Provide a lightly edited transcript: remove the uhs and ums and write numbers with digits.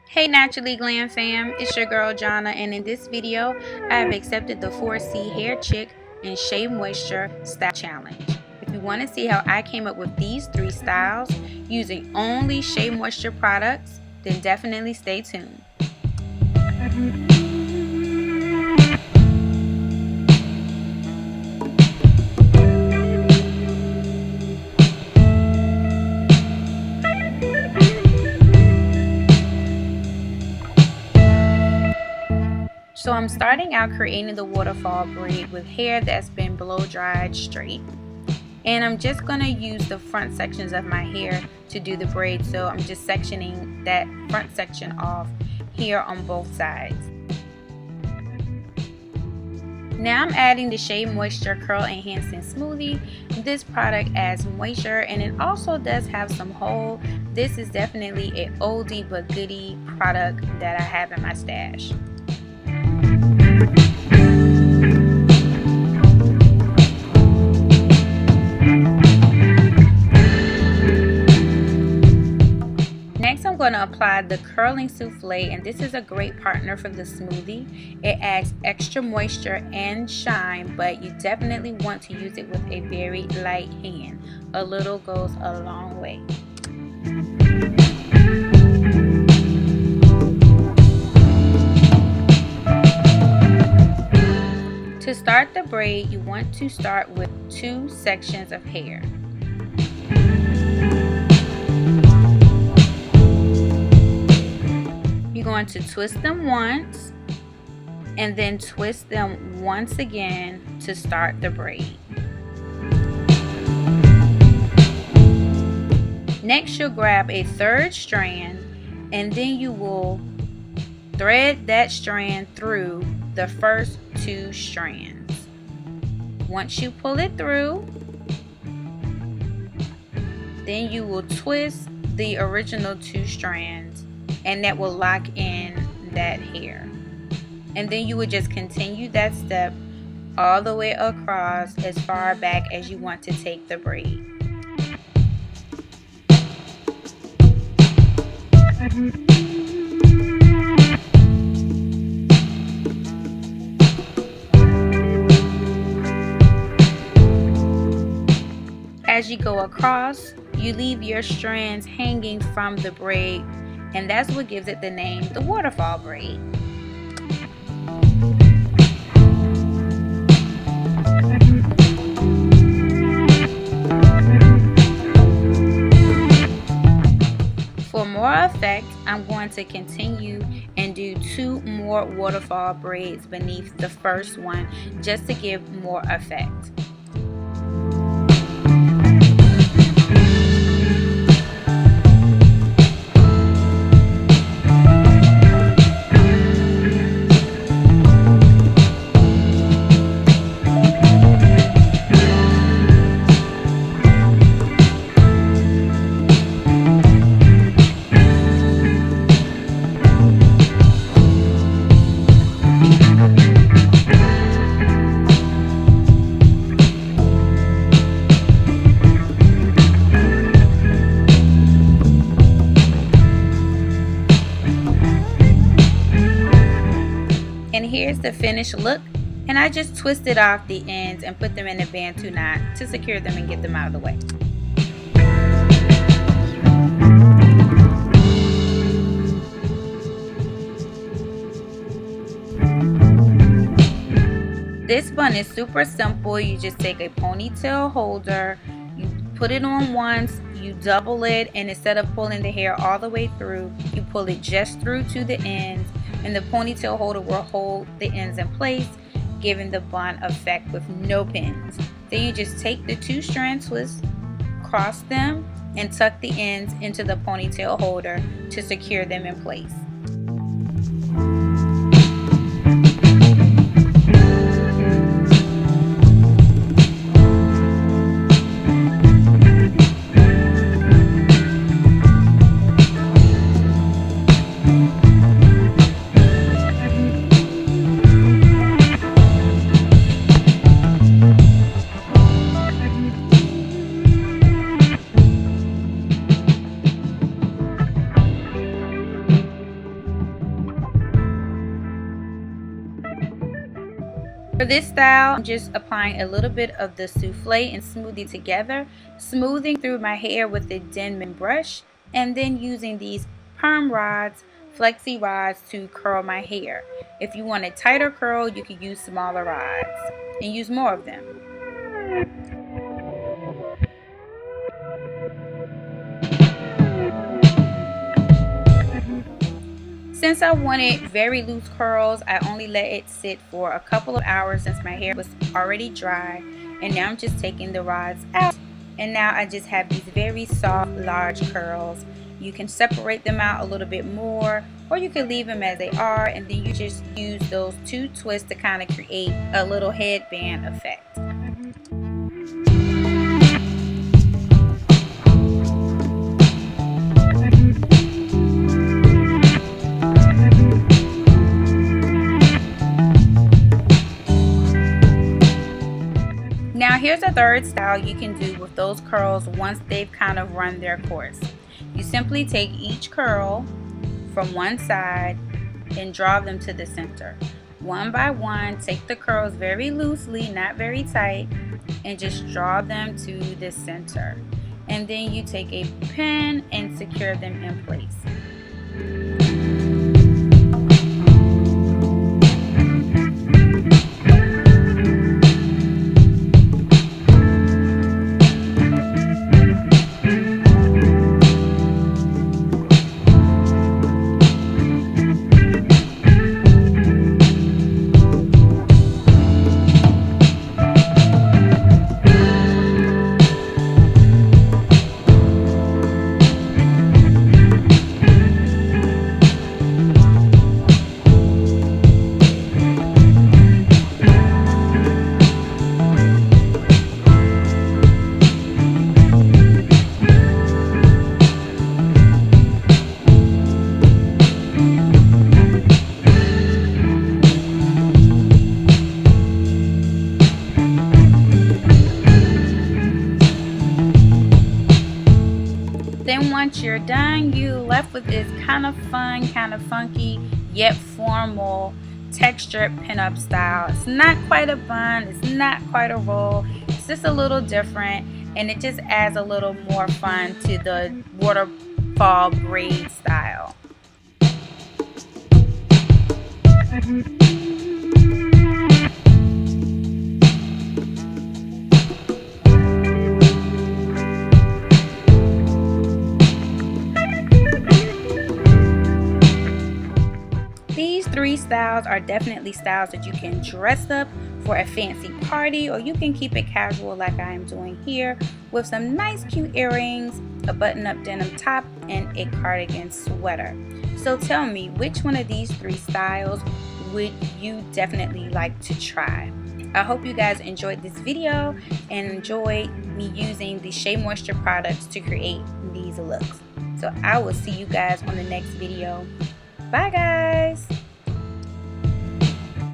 Hey Naturally Glam fam, it's your girl Jonna, and in this video I have accepted the 4C Hair Chick and Shea Moisture Style Challenge. If you want to see how I came up with these 3 styles using only Shea Moisture products, then definitely stay tuned. So I'm starting out creating the waterfall braid with hair that's been blow dried straight. And I'm just going to use the front sections of my hair to do the braid. So I'm just sectioning that front section off here on both sides. Now I'm adding the Shea Moisture Curl Enhancing Smoothie. This product adds moisture and it also does have some hold. This is definitely an oldie but goodie product that I have in my stash. Next, I'm going to apply the curling souffle, and this is a great partner for the smoothie. It adds extra moisture and shine, but you definitely want to use it with a very light hand. A little goes a long way. To start the braid, you want to start with 2 sections of hair. You're going to twist them once and then twist them once again to start the braid. Next, you'll grab a 3rd strand and then you will thread that strand through the first 2 strands. Once you pull it through, then you will twist the original 2 strands, and that will lock in that hair. And then you would just continue that step all the way across as far back as you want to take the braid. As you go across, you leave your strands hanging from the braid, and that's what gives it the name the waterfall braid. For more effect, I'm going to continue and do 2 more waterfall braids beneath the first one just to give more effect. And here's the finished look, and I just twisted off the ends and put them in a bantu knot to secure them and get them out of the way. This bun is super simple. You just take a ponytail holder, you put it on once, you double it, and instead of pulling the hair all the way through, you pull it just through to the ends, and the ponytail holder will hold the ends in place, giving the bun effect with no pins. Then you just take the 2 strand twists, cross them, and tuck the ends into the ponytail holder to secure them in place. For this style, I'm just applying a little bit of the souffle and smoothing together, smoothing through my hair with the Denman brush, and then using these perm rods, flexi rods, to curl my hair. If you want a tighter curl, you can use smaller rods and use more of them. Since I wanted very loose curls, I only let it sit for a couple of hours since my hair was already dry, and now I'm just taking the rods out, and now I just have these very soft, large curls. You can separate them out a little bit more, or you can leave them as they are, and then you just use those two twists to kind of create a little headband effect. Now here's a third style you can do with those curls once they've kind of run their course. You simply take each curl from one side and draw them to the center. One by one, take the curls very loosely, not very tight, and just draw them to the center. And then you take a pin and secure them in place. Then once you're done, you're left with this kind of fun, kind of funky, yet formal textured pinup style. It's not quite a bun, it's not quite a roll, it's just a little different, and it just adds a little more fun to the waterfall braid style. These three styles are definitely styles that you can dress up for a fancy party, or you can keep it casual like I am doing here with some nice cute earrings, a button-up denim top, and a cardigan sweater. So tell me, which one of these three styles would you definitely like to try? I hope you guys enjoyed this video and enjoyed me using the Shea Moisture products to create these looks. So I will see you guys on the next video. Bye guys!